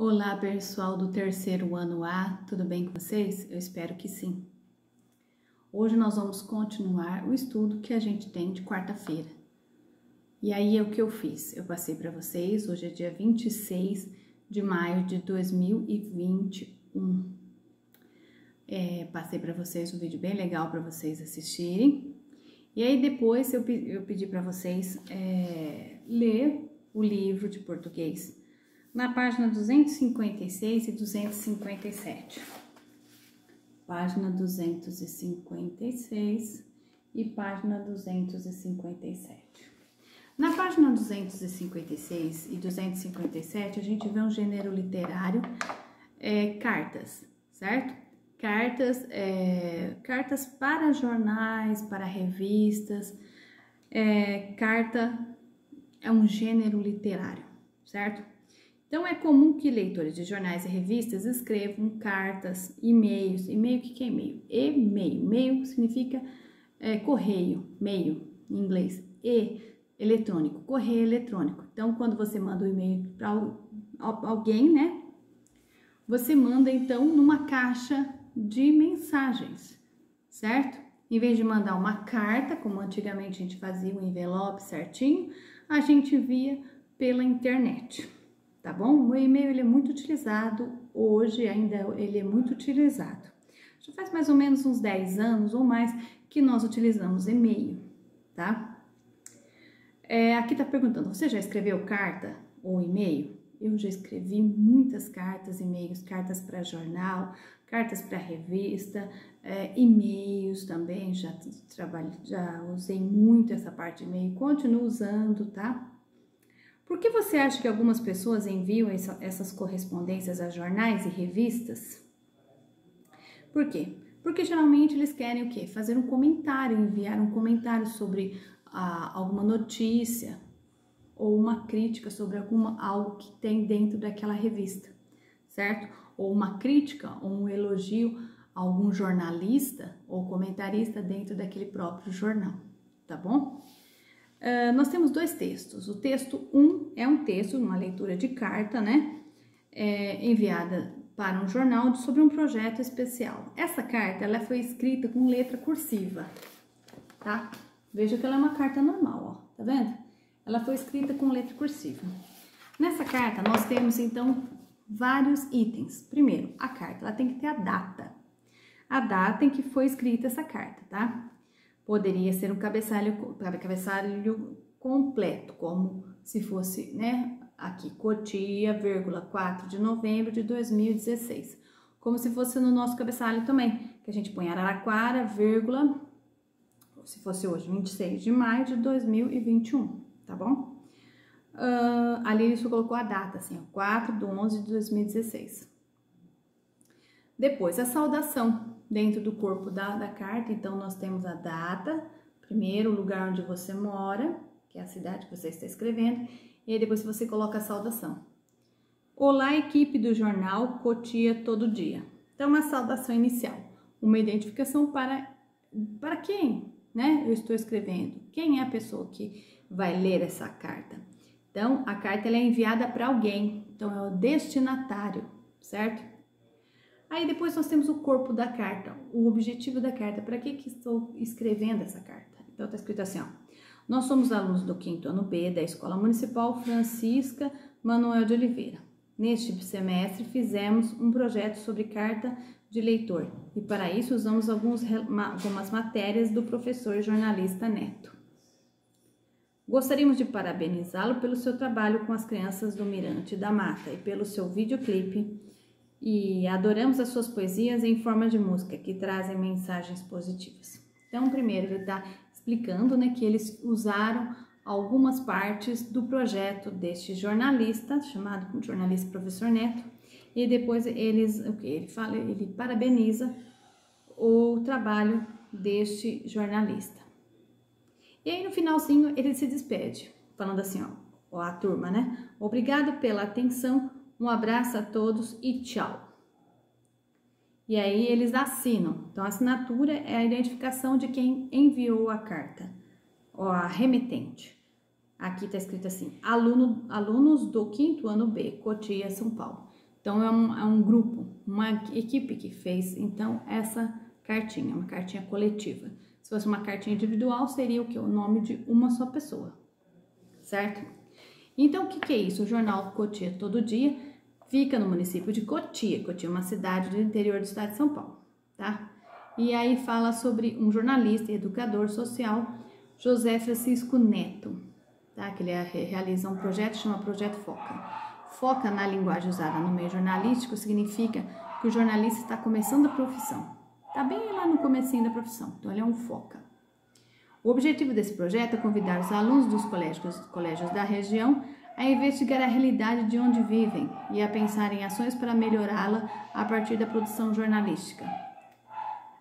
Olá, pessoal do terceiro ano A, tudo bem com vocês? Eu espero que sim. Hoje nós vamos continuar o estudo que a gente tem de quarta-feira. E aí, o que eu fiz? Eu passei para vocês, hoje é dia 26 de maio de 2021. Passei para vocês um vídeo bem legal para vocês assistirem. E aí, depois eu pedi para vocês ler o livro de português na página 256 e 257. Página 256 e página 257. Na página 256 e 257, a gente vê um gênero literário, cartas, certo? Cartas para jornais, para revistas. Carta é um gênero literário, certo? Então, é comum que leitores de jornais e revistas escrevam cartas, e-mails. E-mail, o que é e-mail? E-mail. Mail significa correio, mail, em inglês. Eletrônico, correio eletrônico. Então, quando você manda um e-mail para alguém, né? Você manda, então, numa caixa de mensagens, certo? Em vez de mandar uma carta, como antigamente a gente fazia um envelope certinho, a gente envia pela internet. Tá bom? O e-mail ele é muito utilizado, hoje ainda ele é muito utilizado. Já faz mais ou menos uns 10 anos ou mais que nós utilizamos e-mail, tá? Aqui tá perguntando, você já escreveu carta ou e-mail? Eu já escrevi muitas cartas, e-mails, cartas para jornal, cartas para revista, e-mails também, já usei muito essa parte de e-mail, continuo usando, tá? Por que você acha que algumas pessoas enviam essas correspondências a jornais e revistas? Por quê? Porque geralmente eles querem o quê? Fazer um comentário, enviar um comentário sobre alguma notícia ou uma crítica sobre algo que tem dentro daquela revista, certo? Ou uma crítica ou um elogio a algum jornalista ou comentarista dentro daquele próprio jornal, tá bom? Nós temos dois textos. O texto 1 é um texto, uma leitura de carta, né? Enviada para um jornal sobre um projeto especial. Essa carta, ela foi escrita com letra cursiva, tá? Veja que ela é uma carta normal, ó, tá vendo? Ela foi escrita com letra cursiva. Nessa carta, nós temos, então, vários itens. Primeiro, a carta, ela tem que ter a data em que foi escrita essa carta, tá? Poderia ser um cabeçalho completo, como se fosse, né, aqui, Cotia, 4 de novembro de 2016. Como se fosse no nosso cabeçalho também, que a gente põe Araraquara, se fosse hoje, 26 de maio de 2021, tá bom? Ali ele só colocou a data, assim, 4/11 de 2016. Depois, a saudação. Dentro do corpo da carta, então, nós temos a data, primeiro o lugar onde você mora, que é a cidade que você está escrevendo, e aí depois você coloca a saudação. Olá, equipe do jornal Cotia Todo Dia. Então, uma saudação inicial, uma identificação para quem, né, eu estou escrevendo, quem é a pessoa que vai ler essa carta. Então, a carta ela é enviada para alguém, então é o destinatário, certo? Aí depois nós temos o corpo da carta, o objetivo da carta, para que estou escrevendo essa carta? Então tá escrito assim, ó, nós somos alunos do 5º ano B da Escola Municipal Francisca Manuel de Oliveira. Neste semestre fizemos um projeto sobre carta de leitor e para isso usamos algumas matérias do professor jornalista Neto. Gostaríamos de parabenizá-lo pelo seu trabalho com as crianças do Mirante da Mata e pelo seu videoclipe. E adoramos as suas poesias em forma de música, que trazem mensagens positivas. Então, primeiro ele está explicando, né, que eles usaram algumas partes do projeto deste jornalista, chamado jornalista Professor Neto, e depois ele parabeniza o trabalho deste jornalista. E aí, no finalzinho, ele se despede, falando assim, ó, a turma, né? Obrigado pela atenção. Um abraço a todos e tchau. E aí eles assinam. Então, a assinatura é a identificação de quem enviou a carta, ou a remetente. Aqui tá escrito assim, alunos do 5º ano B, Cotia, São Paulo. Então, é um grupo, uma equipe que fez, então, essa cartinha, uma cartinha coletiva. Se fosse uma cartinha individual, seria o que? O nome de uma só pessoa, certo? Então, o que é isso? O jornal Cotia Todo Dia fica no município de Cotia. Cotia é uma cidade do interior do estado de São Paulo, tá? E aí fala sobre um jornalista e educador social, José Francisco Neto, tá? Que ele realiza um projeto, chama Projeto Foca. Foca na linguagem usada no meio jornalístico significa que o jornalista está começando a profissão. Tá bem lá no comecinho da profissão, então ele é um foca. O objetivo desse projeto é convidar os alunos dos colégios da região a investigar a realidade de onde vivem e a pensar em ações para melhorá-la a partir da produção jornalística.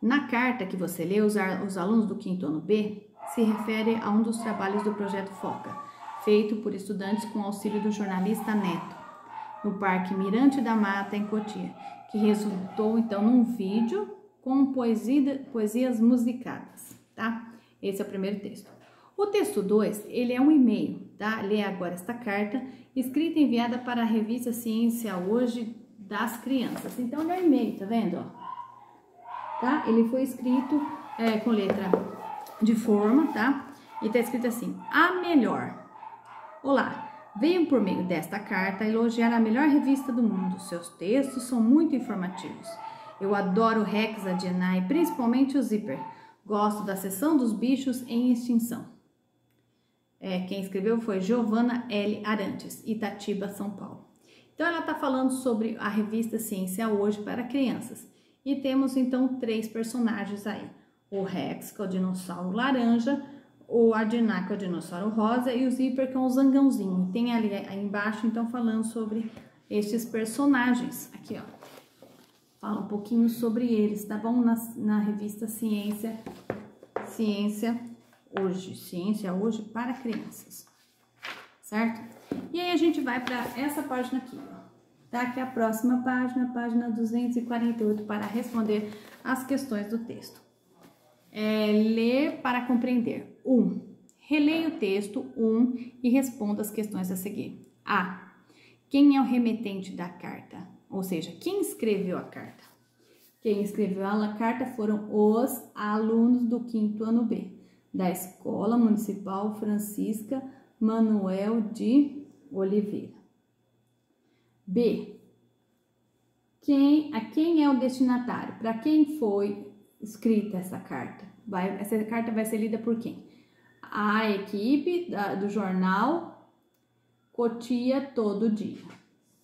Na carta que você lê, os alunos do 5º ano B se refere a um dos trabalhos do Projeto Foca, feito por estudantes com auxílio do jornalista Neto, no Parque Mirante da Mata, em Cotia, que resultou então num vídeo com poesias musicadas, tá? Esse é o primeiro texto. O texto 2, ele é um e-mail, tá? Lê agora esta carta, escrita e enviada para a revista Ciência Hoje das Crianças. Então, ele é um e-mail, tá vendo? Ó? Tá? Ele foi escrito com letra de forma, tá? E tá escrito assim, a melhor. Olá, venho por meio desta carta elogiar a melhor revista do mundo. Seus textos são muito informativos. Eu adoro o Rex, a Diana e principalmente o Zíper. Gosto da seção dos bichos em extinção. Quem escreveu foi Giovana L. Arantes, Itatiba, São Paulo. Então, ela está falando sobre a revista Ciência Hoje para crianças. E temos, então, 3 personagens aí. O Rex, que é o dinossauro laranja, o Adina, que é o dinossauro rosa, e o Zíper, que é um zangãozinho. Tem ali embaixo, então, falando sobre estes personagens. Aqui, ó. Fala um pouquinho sobre eles, tá bom? Na revista Ciência Hoje para crianças, certo? E aí a gente vai para essa página aqui, ó, tá? Que é a próxima página, página 248, para responder as questões do texto. Ler para compreender. 1. Releia o texto 1 e responda as questões a seguir. A. Quem é o remetente da carta? Ou seja, quem escreveu a carta? Quem escreveu a carta foram os alunos do 5º ano B, da Escola Municipal Francisca Manuel de Oliveira. B. Quem é o destinatário? Para quem foi escrita essa carta? Essa carta vai ser lida por quem? A equipe do jornal Cotia Todo Dia,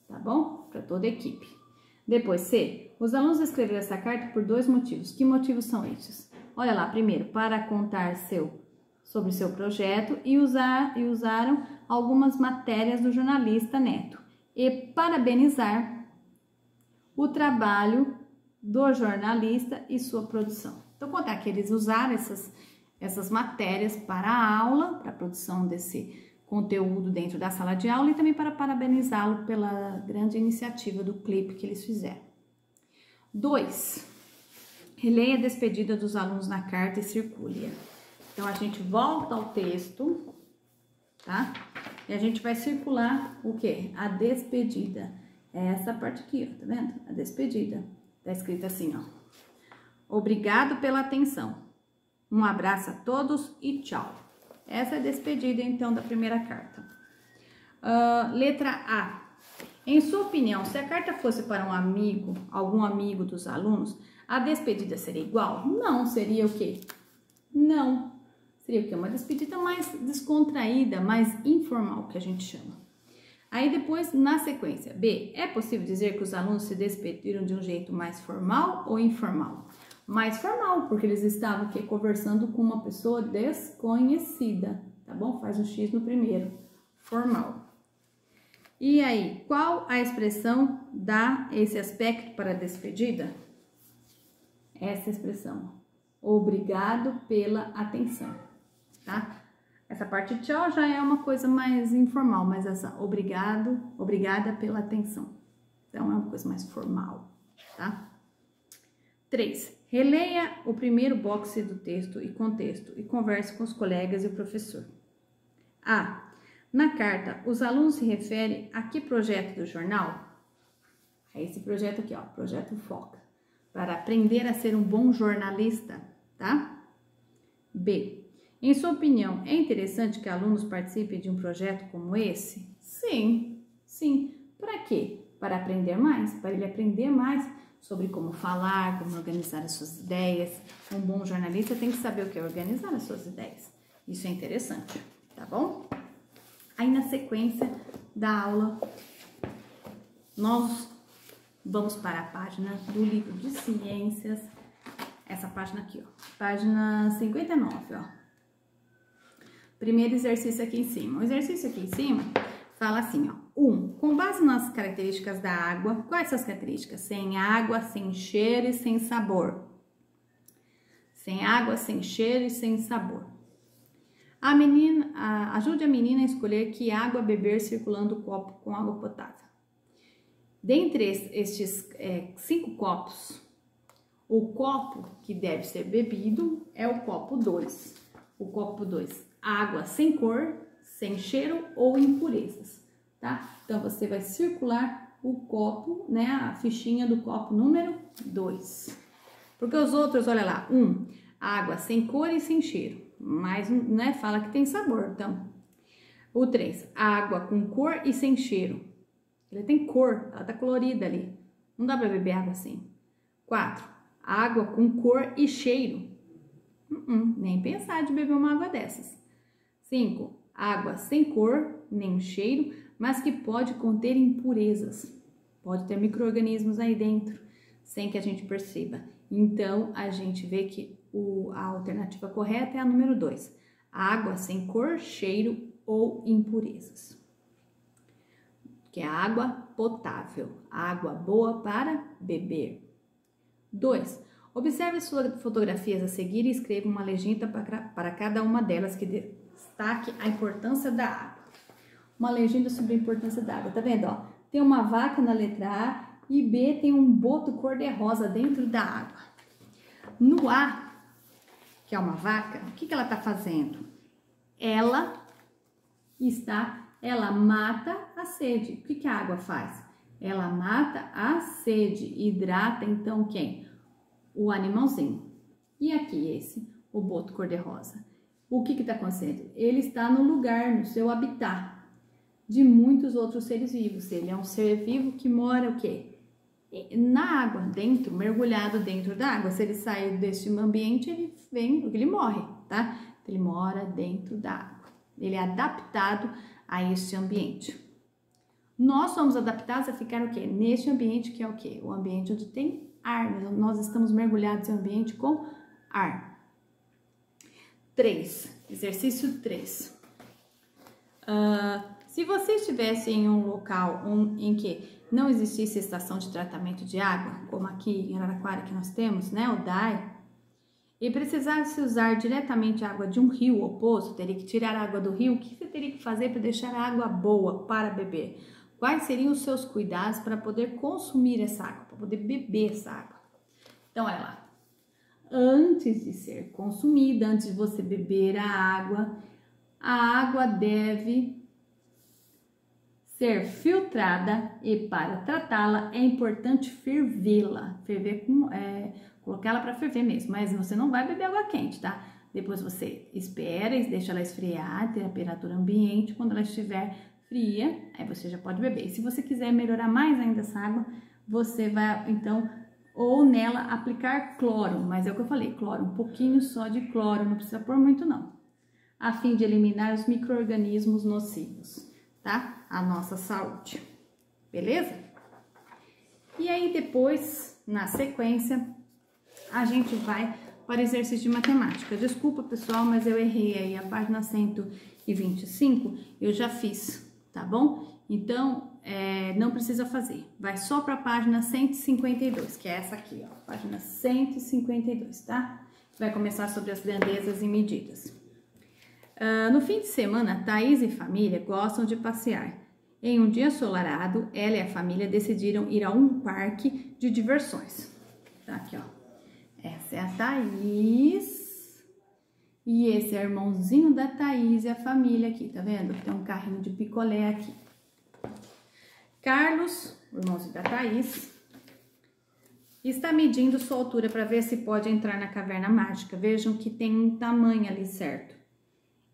tá bom? Para toda a equipe. Depois, C. Os alunos escreveram essa carta por 2 motivos. Que motivos são esses? Olha lá, primeiro, para contar sobre seu projeto e usaram algumas matérias do jornalista Neto. E parabenizar o trabalho do jornalista e sua produção. Então, contar que eles usaram essas matérias para a aula, para a produção desse conteúdo dentro da sala de aula e também para parabenizá-lo pela grande iniciativa do clipe que eles fizeram. 2. Releia a despedida dos alunos na carta e circule-a. Então, a gente volta ao texto, tá? E a gente vai circular o quê? A despedida. É essa parte aqui, ó, tá vendo? A despedida. Tá escrito assim, ó. Obrigado pela atenção. Um abraço a todos e tchau. Essa é a despedida, então, da primeira carta. Letra A. Em sua opinião, se a carta fosse para um amigo, algum amigo dos alunos, a despedida seria igual? Não, seria o quê? Não. Seria o quê? Uma despedida mais descontraída, mais informal, que a gente chama. Aí depois, na sequência, B. É possível dizer que os alunos se despediram de um jeito mais formal ou informal? Mais formal, porque eles estavam aqui conversando com uma pessoa desconhecida, tá bom? Faz um X no primeiro, formal. E aí, qual a expressão dá esse aspecto para a despedida? Essa expressão, obrigado pela atenção, tá? Essa parte de tchau já é uma coisa mais informal, mas essa obrigada pela atenção. Então, é uma coisa mais formal, tá? 3. Releia o primeiro box do texto e contexto e converse com os colegas e o professor. A. Na carta, os alunos se referem a que projeto do jornal? É esse projeto aqui, ó, Projeto Foca, para aprender a ser um bom jornalista, tá? B. Em sua opinião, é interessante que alunos participem de um projeto como esse? Sim, sim. Para quê? Para aprender mais, para ele aprender mais sobre como falar, como organizar as suas ideias. Um bom jornalista tem que saber o que é organizar as suas ideias. Isso é interessante, tá bom? Aí na sequência da aula, nós vamos para a página do livro de ciências, essa página aqui, ó, página 59, ó. Primeiro exercício aqui em cima. O exercício aqui em cima fala assim, ó. 1. Com base nas características da água, quais são as características? Sem água, sem cheiro e sem sabor. Sem água, sem cheiro e sem sabor. Ajude a menina a escolher que água beber circulando o copo com água potável. Dentre estes 5 copos, o copo que deve ser bebido é o copo 2. O copo 2, água sem cor, sem cheiro ou impurezas, tá? Então, você vai circular o copo, né, a fichinha do copo número 2. Porque os outros, olha lá, 1, água sem cor e sem cheiro, mas, né, fala que tem sabor, então. O 3, água com cor e sem cheiro. Ela tem cor, ela tá colorida ali. Não dá para beber água assim. 4, água com cor e cheiro. Nem pensar de beber uma água dessas. 5, água sem cor, nem cheiro, mas que pode conter impurezas. Pode ter micro-organismos aí dentro, sem que a gente perceba. Então, a gente vê que a alternativa correta é a número 2. Água sem cor, cheiro ou impurezas. Que é a água potável, água boa para beber. 2. Observe as suas fotografias a seguir e escreva uma legenda para cada uma delas que destaque a importância da água. Uma legenda sobre a importância da água, tá vendo? Ó, tem uma vaca na letra A e B tem um boto cor-de-rosa dentro da água. No A, que é uma vaca, o que ela está fazendo? Ela mata a sede. O que a água faz? Ela mata a sede, hidrata então quem? O animalzinho. E aqui o boto cor-de-rosa. O que está acontecendo? Ele está no lugar, no seu habitat, de muitos outros seres vivos. Ele é um ser vivo que mora o quê? Na água, dentro, mergulhado dentro da água. Se ele sair deste ambiente, ele morre, tá? Ele mora dentro da água. Ele é adaptado a este ambiente. Nós somos adaptados a ficar o quê? Neste ambiente que é o quê? O ambiente onde tem ar. Nós estamos mergulhados em um ambiente com ar. 3. Exercício 3. Se você estivesse em um local em que não existisse estação de tratamento de água, como aqui em Araraquara que nós temos, né, o DAE, e precisasse usar diretamente a água de um rio ou poço, teria que tirar a água do rio, o que você teria que fazer para deixar a água boa para beber? Quais seriam os seus cuidados para poder consumir essa água, para poder beber essa água? Então, olha lá. Antes de ser consumida, antes de você beber a água deve ser filtrada e para tratá-la é importante fervê-la. Colocar ela para ferver mesmo, mas você não vai beber água quente, tá? Depois você espera e deixa ela esfriar, temperatura ambiente. Quando ela estiver fria, aí você já pode beber. E se você quiser melhorar mais ainda essa água, você vai, então, ou nela aplicar cloro, mas é o que eu falei, cloro, um pouquinho só de cloro, não precisa pôr muito não, a fim de eliminar os micro-organismos nocivos, tá? A nossa saúde, beleza? E aí depois, na sequência, a gente vai para exercício de matemática. Desculpa, pessoal, mas eu errei aí a página 125, eu já fiz, tá bom? Então, não precisa fazer, vai só para a página 152, que é essa aqui, ó, página 152, tá? Vai começar sobre as grandezas e medidas. No fim de semana, Thaís e família gostam de passear. Em um dia ensolarado, ela e a família decidiram ir a um parque de diversões. Tá aqui, ó. Essa é a Thaís e esse é o irmãozinho da Thaís e a família aqui, tá vendo? Tem um carrinho de picolé aqui. Carlos, o irmãozinho da Thaís, está medindo sua altura para ver se pode entrar na caverna mágica. Vejam que tem um tamanho ali, certo?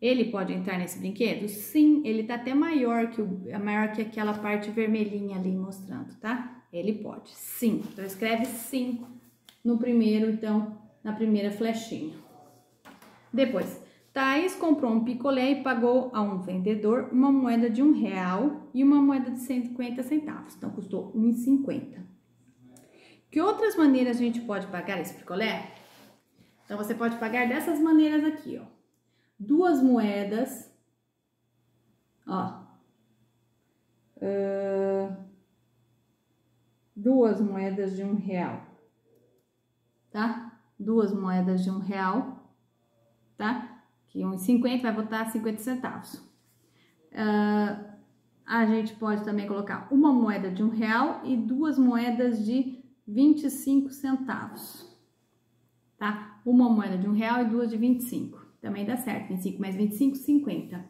Ele pode entrar nesse brinquedo? Sim, ele tá até maior que aquela parte vermelhinha ali mostrando, tá? Ele pode, sim. Então, escreve sim no primeiro, então, na primeira flechinha. Depois, Thaís comprou um picolé e pagou a um vendedor uma moeda de R$1 e uma moeda de 50 centavos. Então, custou R$1,50. Que outras maneiras a gente pode pagar esse picolé? Então, você pode pagar dessas maneiras aqui, ó. 2 moedas, ó. 2 moedas de R$1, tá? 2 moedas de R$1, tá? Que 1,50 vai botar 50 centavos. A gente pode também colocar uma moeda de R$1 e 2 moedas de 25 centavos, tá? Uma moeda de R$1 e 2 de 25. Também dá certo, 25 mais 25, 50.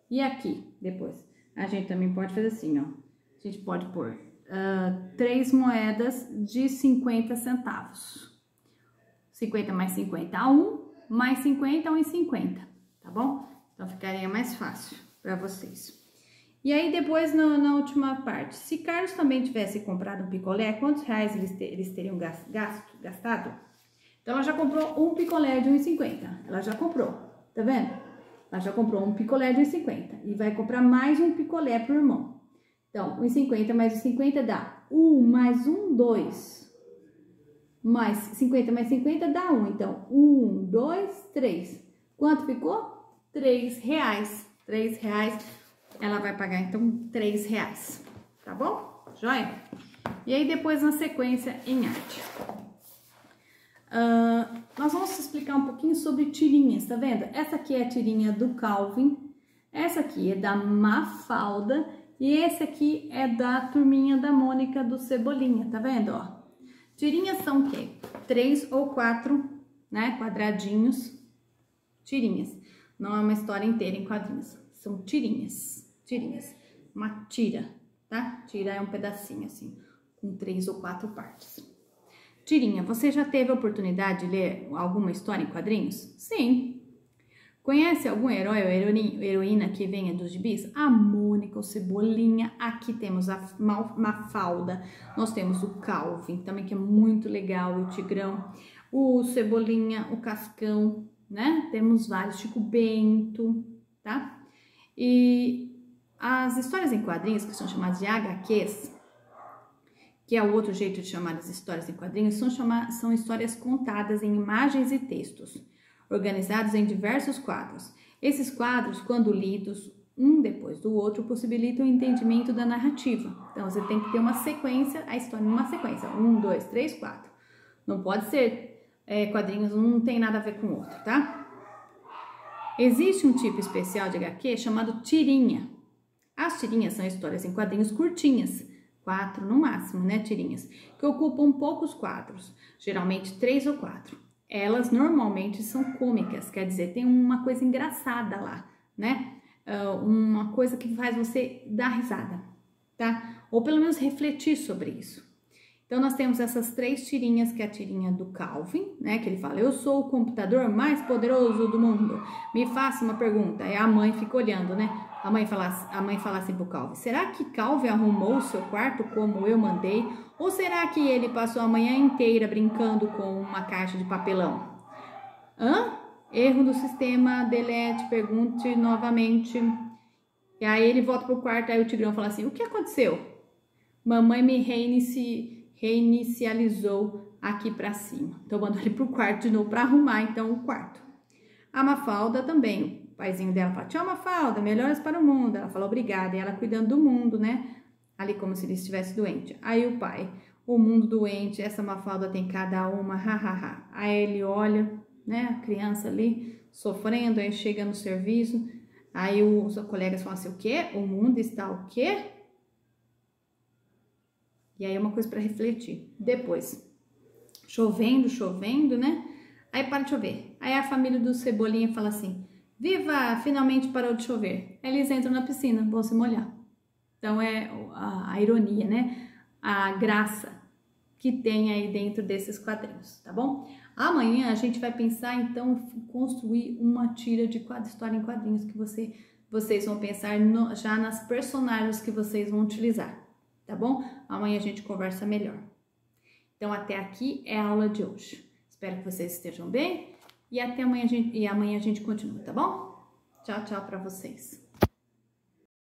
E aqui, depois, a gente também pode fazer assim, ó. A gente pode pôr 3 moedas de 50 centavos. 50 mais 50, 1, mais 50, 1,50, tá bom? Então, ficaria mais fácil para vocês. E aí, depois, na última parte, se Carlos também tivesse comprado um picolé, quantos reais eles teriam gastado? Então, ela já comprou um picolé de 1,50. Ela já comprou, tá vendo? Ela já comprou um picolé de 1,50 e vai comprar mais um picolé pro irmão. Então, 1,50 mais 1,50 dá 1 mais 1, 2. Mais 50 mais 50 dá 1. Então, 1, 2, 3. Quanto ficou? R$3. R$3. Ela vai pagar, então, R$3. Tá bom? Joia? E aí, depois, na sequência, em arte. Nós vamos explicar um pouquinho sobre tirinhas, tá vendo? Essa aqui é a tirinha do Calvin, essa aqui é da Mafalda e esse aqui é da turminha da Mônica do Cebolinha, tá vendo, ó? Tirinhas são o quê? 3 ou 4, né, quadradinhos, tirinhas. Não é uma história inteira em quadrinhos, são tirinhas, uma tira, tá? Tira é um pedacinho assim, com 3 ou 4 partes. Tirinha, você já teve a oportunidade de ler alguma história em quadrinhos? Sim. Conhece algum herói ou heroína que venha dos gibis? A Mônica, o Cebolinha, aqui temos a Mafalda, nós temos o Calvin, também que é muito legal, o Tigrão, o Cebolinha, o Cascão, né? Temos vários, Chico Bento, tá? E as histórias em quadrinhos, que são chamadas de HQs, que é o outro jeito de chamar as histórias em quadrinhos, são histórias contadas em imagens e textos, organizados em diversos quadros. Esses quadros, quando lidos um depois do outro, possibilitam o entendimento da narrativa. Então, você tem que ter uma sequência, a história numa sequência, 1, 2, 3, 4. Não pode ser quadrinhos, um não tem nada a ver com o outro, tá? Existe um tipo especial de HQ chamado tirinha. As tirinhas são histórias em quadrinhos curtinhas, 4 no máximo, né, tirinhas, que ocupam poucos quadros, geralmente 3 ou 4. Elas normalmente são cômicas, quer dizer, tem uma coisa engraçada lá, né? Uma coisa que faz você dar risada, tá? Ou pelo menos refletir sobre isso. Então, nós temos essas 3 tirinhas, que é a tirinha do Calvin, né? Que ele fala, eu sou o computador mais poderoso do mundo, me faça uma pergunta. Aí a mãe fica olhando, né? A mãe fala assim pro Calvin, será que Calvin arrumou o seu quarto como eu mandei? Ou será que ele passou a manhã inteira brincando com uma caixa de papelão? Erro do sistema, delete, pergunte novamente. E aí ele volta pro quarto, aí o Tigrão fala assim, o que aconteceu? Mamãe me reinicializou aqui pra cima. Então, mandou ele pro quarto de novo pra arrumar, então, o quarto. A Mafalda também, o paizinho dela fala, tchau Mafalda, melhoras para o mundo. Ela fala, obrigada, e ela cuidando do mundo, né? Ali como se ele estivesse doente. Aí o pai, o mundo doente, essa Mafalda tem cada uma, hahaha. Aí ele olha, né, a criança ali, sofrendo, aí chega no serviço, aí os colegas falam assim, o quê? O mundo está o quê? E aí é uma coisa para refletir. Depois, chovendo, né? Aí para de chover. Aí a família do Cebolinha fala assim, viva, finalmente parou de chover. Aí eles entram na piscina, vão se molhar. Então é a ironia, né? A graça que tem aí dentro desses quadrinhos, tá bom? Amanhã a gente vai pensar então construir uma tira de história em quadrinhos que vocês vão pensar já nas personagens que vocês vão utilizar, tá bom? Amanhã a gente conversa melhor. Então até aqui é a aula de hoje. Espero que vocês estejam bem e até amanhã amanhã a gente continua, tá bom? Tchau, tchau para vocês.